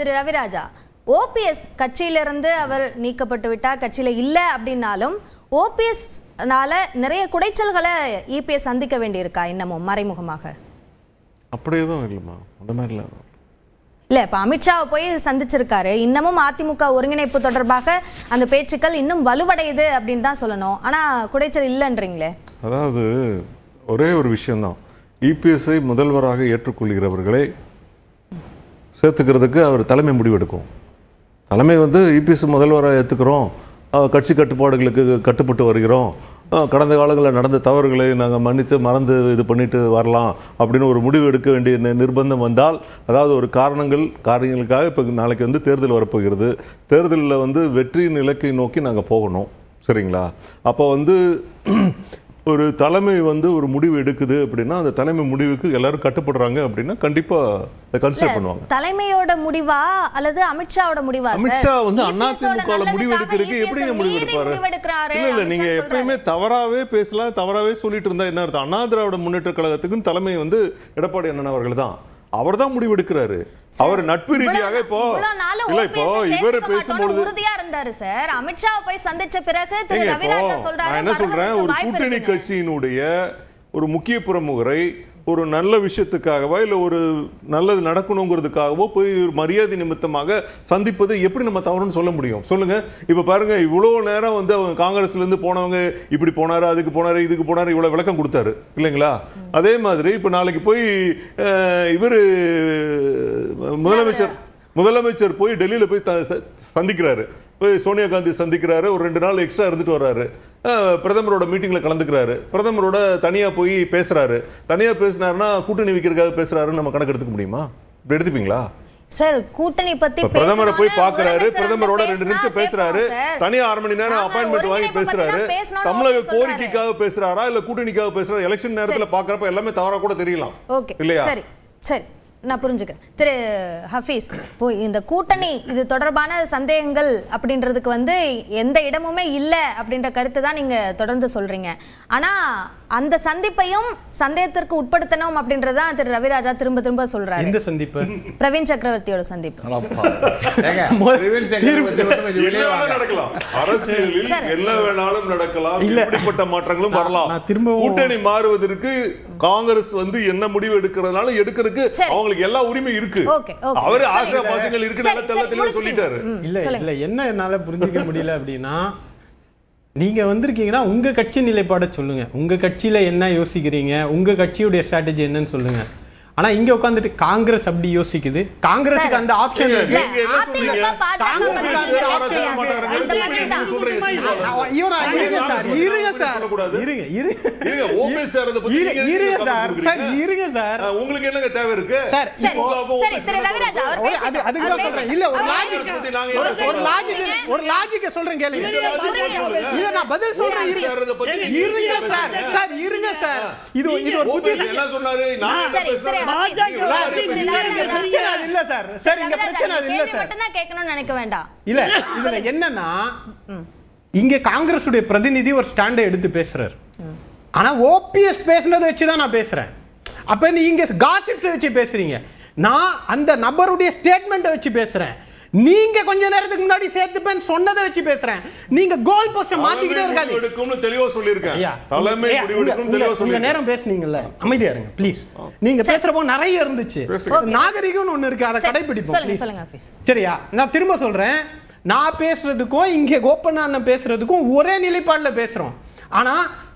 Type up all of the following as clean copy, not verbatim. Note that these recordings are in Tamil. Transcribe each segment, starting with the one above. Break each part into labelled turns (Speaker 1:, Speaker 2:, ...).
Speaker 1: திரு ரவிராஜா, ஓபிஎஸ் கட்சியிலிருந்து அவர் நீக்கப்பட்டு விட்டார், கட்சியில இல்ல அப்படின்னாலும் ஓபிஎஸ்னால நிறைய குடைச்சல்களை இபிஎஸ் சந்திக்க வேண்டியிருக்கா இன்னமும் மறைமுகமாக?
Speaker 2: அப்படி எதுவும் இல்லைம்மா, அந்த மாதிரி
Speaker 1: இல்ல. இப்ப அமித்ஷாவை போய் சந்திச்சிருக்காரு, இன்னமும் அதிமுக ஒருங்கிணைப்பு தொடர்பாக அந்த பேச்சுக்கள் இன்னும் வலுவடையுது அப்படின்னு தான் சொல்லணும். ஆனா குடைச்சல் இல்லைன்றீங்களே.
Speaker 2: அதாவது ஒரே ஒரு விஷயம்தான், இபிஎஸ்ஐ முதல்வராக ஏற்றுக்கொள்கிறவர்களை சேர்த்துக்கிறதுக்கு அவர் தலைமை முடிவெடுக்கும். தலைமை இபிஎஸ் முதல்வராக ஏற்றுக்கிறோம், கட்சி கட்டுப்பாடுகளுக்கு கட்டுப்பட்டு வருகிறோம், கடந்த காலங்களில் நடந்த தவறுகளை நாங்கள் மன்னித்து மறந்து இது பண்ணிட்டு வரலாம் அப்படின்னு ஒரு முடிவு எடுக்க வேண்டிய நிர்பந்தம் வந்தால், அதாவது ஒரு காரியங்களுக்காக இப்போ நாளைக்கு தேர்தல் வரப்போகிறது, தேர்தலில் வெற்றியின் இலக்கை நோக்கி நாங்கள் போகணும், சரிங்களா? அப்போ ஒரு தலைமை ஒரு முடிவு எடுக்குது அப்படின்னா அந்த தலைமை முடிவுக்கு எல்லாரும் கட்டுப்படுறாங்க அப்படின்னா கண்டிப்பா அதை கன்சிடர் பண்ணுவாங்க.
Speaker 1: தலைமையோட முடிவா அல்லது அமித்ஷாவோட முடிவா?
Speaker 2: அமித்ஷா அதிமுக முடிவு எடுக்கிறதுக்கு எப்படி முடிவு எடுப்பாரு? இல்ல நீங்க எப்பயுமே தவறாவே பேசலாம், தவறாவே சொல்லிட்டு இருந்தா என்ன அர்த்தம்? அண்ணா திராவிட முன்னேற்ற கழகத்துக்கு தலைமை எடப்பாடி அண்ணன் அவர்கள் தான், அவர் தான் முடிவு எடுக்கிறாரு. அவர் நட்பு ரீதியாக இப்போ இவர் பேசும்போது
Speaker 1: உறுதியா இருந்தாரு சார். அமித்ஷாவை போய் சந்திச்ச பிறகு திரு ரவிராஜா சொல்றாரு,
Speaker 2: நான் என்ன சொல்றேன், ஒரு கூட்டணி கட்சியினுடைய ஒரு முக்கிய பிரமுகரை ஒரு நல்ல விஷயத்துக்காகவோ இல்ல ஒரு நல்லது நடக்கணுங்கிறதுக்காகவோ போய் மரியாதை நிமித்தமாக சந்திப்பது எப்படி நம்ம தவறுன்னு சொல்ல முடியும்? சொல்லுங்க. இப்ப பாருங்க, இவ்வளவு நேரம் அவங்க காங்கிரஸ்ல இருந்து போனவங்க இப்படி போனாரு, அதுக்கு போனாரு, இதுக்கு போனாரு, இவ்வளவு விளக்கம் கொடுத்தாரு இல்லைங்களா? அதே மாதிரி இப்ப நாளைக்கு போய் இவரு முதலமைச்சர் போய் டெல்லியில போய் சந்திக்கிறாரு, போய் சோனியா காந்தி சந்திக்கிறாரு, ஒரு 2 நாள் எக்ஸ்ட்ரா இருந்துட்டு வர்றாரு, பிரதமரோட மீட்டிங்ல கலந்துக்கிறாரு, பிரதமரோட தனியா போய் பேசுறாரு. தனியா பேசினாருன்னா கூட்டணி வைக்கிறதுக்காக பேசுறாருன்னு நம்ம கணக்கு எடுத்துக்க முடியுமா? இப்படி எடுத்துப்பீங்களா
Speaker 1: சார்? கூட்டணி பத்தி
Speaker 2: பிரதமரை போய் பாக்குறாரு, பிரதமரோட 2 நிமிஷம் பேசுறாரு, தனியா 1/2 மணி நேரம் அப்பாயின்மெண்ட் வாங்கி பேசுறாரு, தமிழக கோரிக்கைக்காக பேசுறாரா இல்ல கூட்டணிக்காக பேசுறாரு? எலெக்ஷன் நேரத்துல பாக்குறப்ப எல்லாமே தவறா கூட தெரியலாம் இல்லையா?
Speaker 1: சரி சரி, நான் புரிஞ்சுக்கிறேன். திரு ஹஃபீஸ், இப்போ இந்த கூட்டணி இது தொடர்பான சந்தேகங்கள் அப்படின்றதுக்கு எந்த இடமுமே இல்லை அப்படின்ற கருத்து தான் நீங்க தொடர்ந்து சொல்றீங்க. ஆனா அந்த சந்திப்பையும் சந்தேகத்திற்கு உட்படுத்தணும் அப்படின்றதான் திரு ரவிராஜா திரும்ப திரும்ப சொல்றாரு.
Speaker 3: இந்த சந்திப்பு
Speaker 1: பிரவீன் சக்கரவர்த்தியோட சந்திப்பு.
Speaker 2: அரசியலில் என்ன வேணாலும் நடக்கலாம், இப்படிப்பட்ட மாற்றங்களும் வரலாம். கூட்டணி மாறுவதற்கு காங்கிரஸ் என்ன முடிவு எடுக்கிறதுனால எடுக்கிறதுக்கு அவங்களுக்கு எல்லா உரிமை இருக்கு. அவரு ஆசை பாசங்கள் இருக்கு சொல்லிட்டாரு.
Speaker 3: இல்ல என்ன என்னால புரிஞ்சுக்க முடியல அப்படின்னா, நீங்க வந்திருக்கீங்கன்னா உங்க கட்சி நிலைப்பாட சொல்லுங்க, உங்க கட்சியில என்ன யோசிக்கிறீங்க, உங்க கட்சியுடைய ஸ்ட்ராட்டஜி என்னன்னு சொல்லுங்க. ஆனா இங்க உட்கார்ந்துட்டு காங்கிரஸ் அப்படி யோசிக்குது, காங்கிரஸுக்கு அந்த ஆப்ஷன்
Speaker 2: இல்ல. உங்களுக்கு என்னங்க தேவை இருக்கு?
Speaker 3: ஒரு லாஜிக்க சொல்றேன் கேளுங்க. இல்ல நான் பதில் சொல்றேன். இருங்க சார், இருங்க சார். இது ஒரு புத்தி என்ன சொன்னாரு? என்னன்னா இங்க காங்கிரஸ் பிரதிநிதி ஒரு ஸ்டாண்ட் எடுத்து பேசுறாரு, ஆனா ஓபிஎஸ் பேசுனதை வச்சுதான் நான் பேசுறேன். அப்ப நீங்க காசிப்ஸ் வச்சு பேசுறீங்க, நான் அந்த நபருடைய ஸ்டேட்மெண்ட் வச்சு பேசுறேன். நீங்க கொஞ்ச நேரத்துக்கு முன்னாடி சேர்த்துப்பேன் சொன்னதை வச்சு பேசுறேன். நீங்க கோல் போஸ்ட் மாத்திக்கிட்டே இருக்காதீங்க. எடுக்கும்னு தெளிவா சொல்லிருக்கேன். தலைமை முடிவு எடுக்கும் தெளிவா சொல்லுங்க. உங்க நேரம் பேசுனீங்கல்ல, அமைதியா இருங்க ப்ளீஸ். நீங்க பேசுறப்போ நிறைய இருந்துச்சு, நாகரிகம்னு ஒன்னு இருக்கு, அதை கடைபிடிப்போம். சரியா? நான் திரும்ப சொல்றேன், நான் பேசுறதுக்கும் இங்க கோப்பண்ண அண்ணன் பேசுறதுக்கும் ஒரே நிலைப்பாடுல பேசுறோம். ஆனா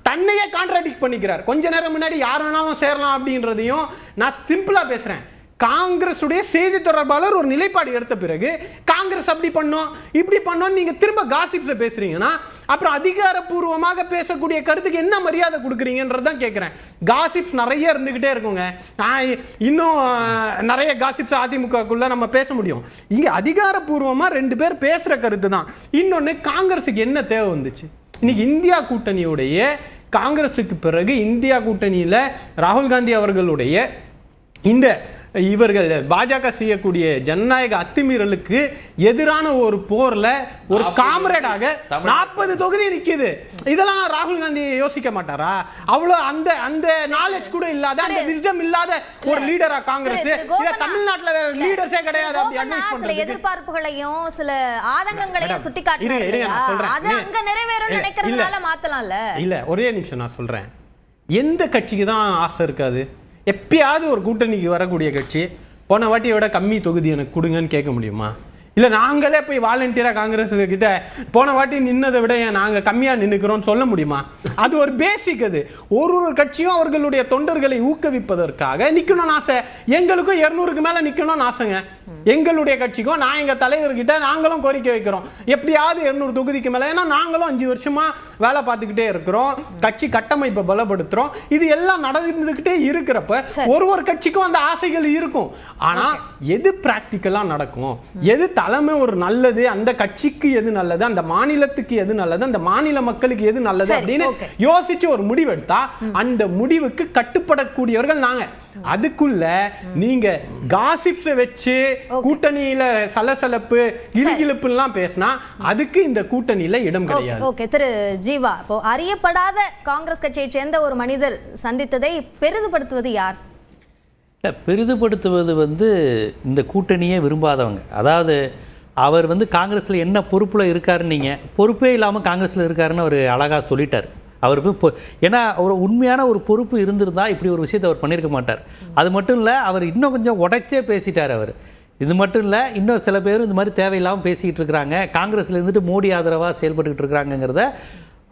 Speaker 3: தன்னையே கான்ட்ராடிக்ட் பண்ணிக்கிறார். கொஞ்ச நேரம் முன்னாடி யார் வேணாலும் சேரலாம் அப்படின்றதையும் நான் சிம்பிளா பேசுறேன். காங்கிரஸ் உடைய செய்தி தொடர்பாளர் ஒரு நிலைப்பாடு எடுத்த பிறகு காங்கிரஸ் அப்படி பண்ணோம் இப்படி பண்ணோம் நீங்க திரும்ப காசிப்ஸ் பேசுறீங்கன்னா அப்புறம் அதிகாரப்பூர்வமாக பேசக்கூடிய கருத்துக்கு என்ன மரியாதை கொடுக்குறீங்கன்றதான் கேட்கிறேன். காசிப்ஸ் நிறைய இருந்துகிட்டே இருக்குங்க. இன்னும் நிறைய காசிப்ஸ் அதிமுகக்குள்ள நம்ம பேச முடியும். இங்க அதிகாரப்பூர்வமா 2 பேர் பேசுற கருத்து தான். இன்னொன்னு, காங்கிரஸுக்கு என்ன தேவை வந்துச்சு? இன்னைக்கு இந்தியா கூட்டணியுடைய காங்கிரஸுக்கு பிறகு இந்தியா கூட்டணியில ராகுல் காந்தி அவர்களுடைய இந்த இவர்கள் பாஜக செய்யக்கூடிய ஜனநாயக அத்துமீறலுக்கு எதிரான ஒரு போர்ல ஒரு காம்ரேடாக 40 தொகுதி நிக்குது. இதெல்லாம் ராகுல் காந்தி யோசிக்க மாட்டாரா? அவ்வளவு அந்த நாலேஜ் கூட இல்லாத, அந்த விஸ்டம் இல்லாத ஒரு லீடரா காங்கிரஸ்? தமிழ்நாட்டுல வேற லீடர்ஸே கிடையாது. அப்படி அட்வைஸ் பண்றது
Speaker 1: சில எதிர்பார்ப்புகளையும் சில ஆதங்கங்களையும் சுட்டி காட்டுறாங்க. அது அங்க நிறைவேறும் நினைக்கிறதுனால மாத்தலாம்ல.
Speaker 3: இல்ல, ஒரே நிமிஷம் நான் சொல்றேன். எந்த கட்சிக்கு தான் ஆசை இருக்காது? எப்பயாவது ஒரு கூட்டணிக்கு வரக்கூடிய கட்சி போன வாட்டியை விட கம்மி தொகுதி எனக்கு கொடுங்கன்னு கேட்க முடியுமா? இல்ல நாங்களே போய் வாலண்டியரா காங்கிரஸ் கிட்ட போன வாட்டி நின்னதை விட நாங்க கம்மியா நின்னுக்கிறோம் சொல்ல முடியுமா? அது ஒரு பேசிக். அது ஒரு கட்சியும் அவர்களுடைய தொண்டர்களை ஊக்குவிப்பதற்காக நிக்கணும்னு ஆசை. எங்களுக்கும் 200க்கு மேல நிக்கணும்னு ஆசைங்க. எங்களுடைய கட்சிக்கும் நான் எங்க தலைவர்கிட்ட நாங்களும் கோரிக்கை வைக்கிறோம், எப்படியாவது 200 தொகுதிக்கு மேல. ஏன்னா நாங்களும் 5 வருஷமா வேலை பார்த்துக்கிட்டே இருக்கிறோம், கட்சி கட்டமைப்பை பலப்படுத்துறோம். இது எல்லாம் நடந்துகிட்டே இருக்கிறப்ப ஒரு கட்சிக்கும் அந்த ஆசைகள் இருக்கும். ஆனா எது பிராக்டிக்கலா நடக்கும், எது தலைமை ஒரு நல்லது, அந்த கட்சிக்கு எது நல்லது, அந்த மாநிலத்துக்கு எது நல்லது, அந்த மாநில மக்களுக்கு எது நல்லது அப்படின்னு யோசிச்சு ஒரு முடிவெடுத்தா அந்த முடிவுக்கு கட்டுப்படக்கூடியவர்கள் நாங்க. அதுக்குள்ள நீங்க காசிப்ஸ் வச்சு கூட்டணியில சலசலப்பு இழுகிழுப்பு எல்லாம் பேசினா அதுக்கு இந்த கூட்டணியில இடம் கிடையாது.
Speaker 1: ஓகே திரு ஜீவா, இப்போ அறியப்படாத காங்கிரஸ் கட்சியை சேர்ந்த ஒரு மனிதர் சந்தித்ததை பெரிதுபடுத்துவது யார்?
Speaker 4: பெரிதுபடுத்துவது இந்த கூட்டணியே விரும்பாதவங்க. அதாவது அவர் காங்கிரஸில் என்ன பொறுப்பில் இருக்காருன்னு, நீங்கள் பொறுப்பே இல்லாமல் காங்கிரஸில் இருக்காருன்னு அவர் அழகாக சொல்லிட்டார். அவர் ஏன்னா ஒரு உண்மையான ஒரு பொறுப்பு இருந்திருந்தா இப்படி ஒரு விஷயத்தை அவர் பண்ணியிருக்க மாட்டார். அது மட்டும் இல்லை, அவர் இன்னும் கொஞ்சம் உடைச்சே பேசிட்டார். அவர் இது மட்டும் இல்லை, இன்னும் சில பேரும் இந்த மாதிரி தேவையில்லாமல் பேசிக்கிட்டு இருக்கிறாங்க, காங்கிரஸில் இருந்துட்டு மோடி ஆதரவாக செயல்பட்டுக்கிட்டு இருக்கிறாங்கிறத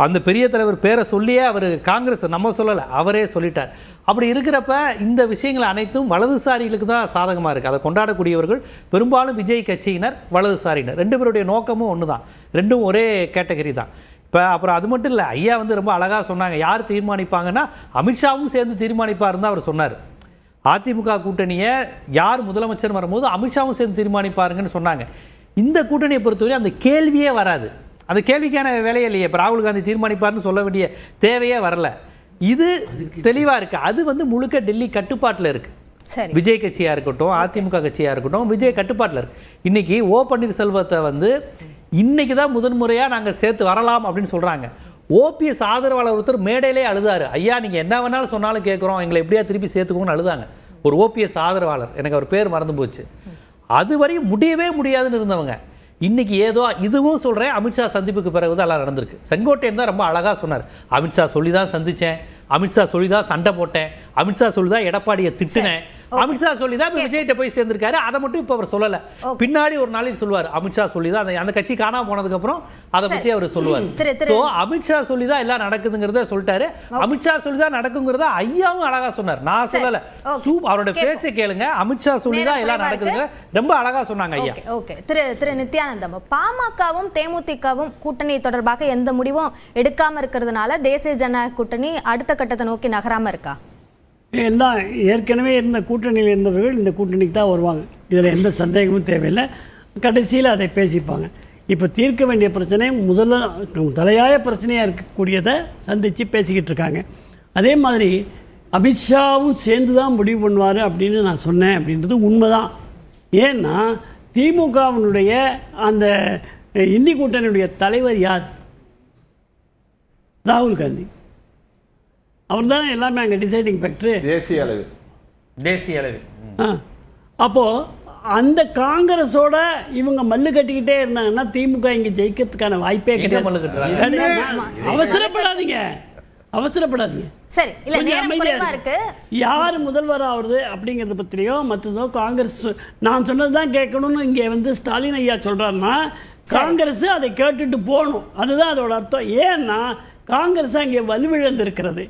Speaker 4: அந்த பெரிய தலைவர் பேரை சொல்லியே அவர் காங்கிரஸ் நம்ம சொல்லலை, அவரே சொல்லிட்டார். அப்படி இருக்கிறப்ப இந்த விஷயங்கள் அனைத்தும் வலதுசாரிகளுக்கு தான் சாதகமாக இருக்குது. அதை கொண்டாடக்கூடியவர்கள் பெரும்பாலும் விஜய் கட்சியினர், வலதுசாரியினர், 2 பேருடைய நோக்கமும் ஒன்று தான், ரெண்டும் ஒரே கேட்டகரி தான். இப்போ அப்புறம் அது மட்டும் இல்லை, ஐயா ரொம்ப அழகாக சொன்னாங்க, யார் தீர்மானிப்பாங்கன்னா அமித்ஷாவும் சேர்ந்து தீர்மானிப்பாருன்னு தான் அவர் சொன்னார். அதிமுக கூட்டணியை யார் முதலமைச்சர் வரும்போது அமித்ஷாவும் சேர்ந்து தீர்மானிப்பாருங்கன்னு சொன்னாங்க. இந்த கூட்டணியை பொறுத்தவரை அந்த கேள்வியே வராது, அந்த கேள்விக்கான வேலையே இல்லையே. இப்போ ராகுல் காந்தி தீர்மானிப்பார்னு சொல்ல வேண்டிய தேவையே வரல. இது தெளிவாக இருக்குது. அது முழுக்க டெல்லி கட்டுப்பாட்டில் இருக்குது. விஜய் கட்சியாக இருக்கட்டும், அதிமுக கட்சியாக இருக்கட்டும், விஜய் கட்டுப்பாட்டில் இருக்கு. இன்னைக்கு ஓ பன்னீர்செல்வத்தை இன்னைக்கு தான் முதன்முறையாக நாங்கள் சேர்த்து வரலாம் அப்படின்னு சொல்கிறாங்க. ஓபிஎஸ் ஆதரவாளர் ஒருத்தர் மேடையிலே அழுதாரு, ஐயா நீங்கள் என்ன வேணாலும் சொன்னாலும் கேட்குறோம், எங்களை எப்படியா திருப்பி சேர்த்துக்கோன்னு அழுதாங்க. ஒரு ஓபிஎஸ் ஆதரவாளர், எனக்கு அவர் பேர் மறந்து போச்சு. அதுவரையும் முடியவே முடியாதுன்னு இருந்தவங்க இன்னைக்கு ஏதோ இதுவும் சொல்கிறேன். அமித்ஷா சந்திப்புக்கு பிறகு தான் எல்லாம் நடந்திருக்கு. செங்கோட்டையன் தான் ரொம்ப அழகாக சொன்னார், அமித்ஷா சொல்லி தான் சந்தித்தேன், அமித்ஷா சொல்லி தான் சண்டை போட்டேன், அமித்ஷா சொல்லி தான் எடப்பாடியை திட்டினேன், அமித்ஷா சொல்லி தான் விஜய்கிட்ட போய் சேர்ந்திருக்காரு. அதை மட்டும் இப்போ அவர் சொல்லலை, பின்னாடி ஒரு நாளைக்கு சொல்லுவார். அமித்ஷா சொல்லி தான் அந்த கட்சி காணாம போனதுக்கு அப்புறம் அதை பற்றி அவர் சொல்லுவார். ஸோ அமித்ஷா சொல்லி தான் எல்லாம் நடக்குதுங்கிறத சொல்லிட்டாரு. அமித்ஷா சொல்லி தான் நடக்குங்கிறத ஐயாவும் அழகா சொன்னார், நான் சொல்லலை. அவரோட பேச்சை கேளுங்க, அமித்ஷா சொல்லி தான் எல்லாம் நடக்குதுங்க, ரொம்ப அழகா சொன்னாங்க ஐயா.
Speaker 1: ஓகே திரு நித்யானந்தம், பாமகவும் தேமுதிகவும் கூட்டணி தொடர்பாக எந்த முடிவும் எடுக்காம இருக்கிறதுனால தேசிய ஜனநாயக கூட்டணி அடுத்த கட்டத்தை நோக்கி நகராம இருக்கா?
Speaker 5: எல்லாம் ஏற்கனவே இருந்த கூட்டணியில் இருந்தவர்கள் இந்த கூட்டணிக்கு தான் வருவாங்க, இதில் எந்த சந்தேகமும் தேவையில்லை. கடைசியில் அதை பேசிப்பாங்க. இப்போ தீர்க்க வேண்டிய பிரச்சனை முதல்ல தலையாய பிரச்சனையாக இருக்கக்கூடியதை சந்தித்து பேசிக்கிட்டு இருக்காங்க. அதே மாதிரி அமித்ஷாவும் சேர்ந்து தான் முடிவு பண்ணுவார் அப்படின்னு நான் சொன்னேன் அப்படின்றது உண்மைதான். ஏன்னா திமுகவினுடைய அந்த இந்தி கூட்டணியுடைய தலைவர் யார்? ராகுல் காந்தி. அவர் தானே எல்லாமே அங்கே டிசைடிங் ஃபேக்டர்,
Speaker 2: தேசிய அளவு.
Speaker 5: அப்போது அந்த காங்கிரஸோட இவங்க மல்லு கட்டிக்கிட்டே இருந்தாங்கன்னா திமுக இங்கே ஜெயிக்கிறதுக்கான வாய்ப்பே கிடையாது. அவசரப்படாதீங்க.
Speaker 1: சரி, இல்ல நேரம் குறைவா இருக்கு.
Speaker 5: யார் முதல்வர் ஆகுறது அப்படிங்கறத பத்தியோ மற்றதோ காங்கிரஸ் நான் சொன்னதுதான் கேட்கணும்னு இங்கே ஸ்டாலின் ஐயா சொல்றாருன்னா காங்கிரஸ் அதை கேட்டுட்டு போகணும், அதுதான் அதோட அர்த்தம். ஏன்னா காங்கிரஸ் அங்கே வலுவிழந்து இருக்கிறது.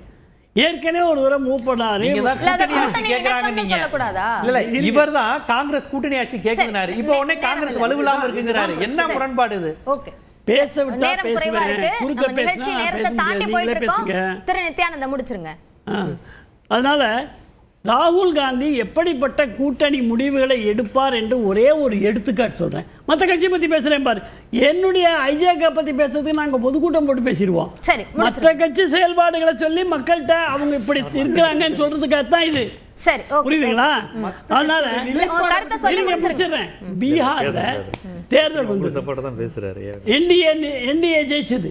Speaker 5: ஏற்கனவே ஒரு தடவை மூவ் பண்ணாரு.
Speaker 4: இவர் தான் காங்கிரஸ் கூட்டணி ஆட்சி கேட்கிறாரு, இப்போ உடனே காங்கிரஸ் வலுவில்லாம இருக்குங்கிறாரு. என்ன முரண்பாடு இது?
Speaker 5: பேச விட்டா பேசுவேன், குறுக்க பேசினா
Speaker 1: திரு நித்யானந்தம் முடிச்சிருங்க.
Speaker 5: அதனால ராகுல் காந்தி எப்படிப்பட்ட கூட்டணி முடிவுகளை எடுப்பார் என்று ஒரே ஒரு எடுத்துக்காட்டு சொல்றேன். மற்ற கட்சியை பத்தி பேசுறேன் பாரு. என்னுடைய ஐஜேக பத்தி பேசுறதுக்கு நாங்க பொதுக்கூட்டம் போட்டு பேசிடுவோம்.
Speaker 1: சரி,
Speaker 5: மற்ற கட்சி செயல்பாடுகளை சொல்லி மக்கள்கிட்ட அவங்க இப்படி இருக்கிறாங்கன்னு சொல்றதுக்காக தான் இது.
Speaker 1: சரி, ஓகே.
Speaker 5: புரியுதுங்களா? அதனால
Speaker 1: கருத்தை சொல்லி முடிச்சிருங்க.
Speaker 5: பீகார்ல தேர்தல் வந்து
Speaker 4: சப்போர்ட் தான் பேசுறாரு.
Speaker 5: என்டிஏ ஜெயிச்சது.